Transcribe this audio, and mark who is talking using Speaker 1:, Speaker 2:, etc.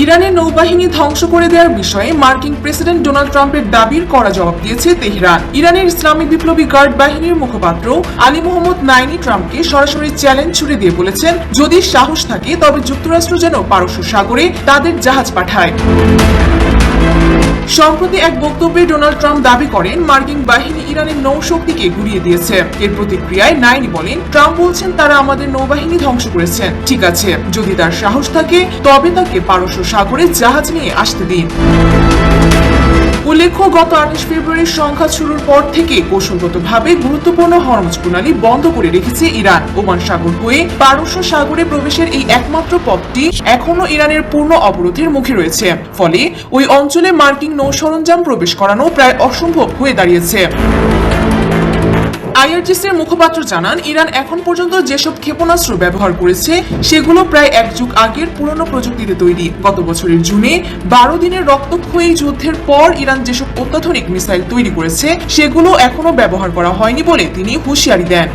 Speaker 1: ইরানের নৌবাহিনী ধ্বংস করে দেওয়ার বিষয়ে মার্কিন প্রেসিডেন্ট ডোনাল্ড ট্রাম্পের দাবির কড়া জবাব দিয়েছে তেহরান। ইরানের ইসলামী বিপ্লবী গার্ড বাহিনীর মুখপাত্র আলী মোহাম্মদ নাইনি ট্রাম্পকে সরাসরি চ্যালেঞ্জ ছুড়ে দিয়ে বলেছেন, যদি সাহস থাকে তবে যুক্তরাষ্ট্র যেন পারস্য সাগরে তাদের জাহাজ পাঠায়। সম্প্রতি এক বক্তব্যে ডোনাল্ড ট্রাম্প দাবি করেন, মার্কিন বাহিনী ইরানের নৌশক্তিকে ঘুরিয়ে দিয়েছে। এর প্রতিক্রিয়ায় নাইনি বলেন, ট্রাম্প বলছেন তারা আমাদের নৌবাহিনী ধ্বংস করেছেন। ঠিক আছে, যদি তার সাহস থাকে তবে তাকে পারস্য সাগরে জাহাজ নিয়ে আসতে দিন। উল্লেখ্য, গত 28 ফেব্রুয়ারির সংঘাত শুরুর পর থেকে কৌশলগতভাবে গুরুত্বপূর্ণ হরমুজ প্রণালী বন্ধ করে রেখেছে ইরান। ওমান সাগর হয়ে পারস্য সাগরে প্রবেশের এই একমাত্র পথটি এখনো ইরানের পূর্ণ অবরোধের মুখে রয়েছে। ফলে ওই অঞ্চলে মার্কিন নৌ সরঞ্জাম প্রবেশ করানো প্রায় অসম্ভব হয়ে দাঁড়িয়েছে। আইআরজিসির মুখপাত্র জানান, ইরান এখন পর্যন্ত যেসব ক্ষেপণাস্ত্র ব্যবহার করেছে সেগুলো প্রায় এক যুগ আগের পুরনো প্রযুক্তিতে তৈরি। গত বছরের জুনে 12 দিনের রক্তক্ষয়ী যুদ্ধের পর ইরান যেসব অত্যাধুনিক মিসাইল তৈরি করেছে সেগুলো এখনো ব্যবহার করা হয়নি বলে তিনি হুঁশিয়ারি দেন।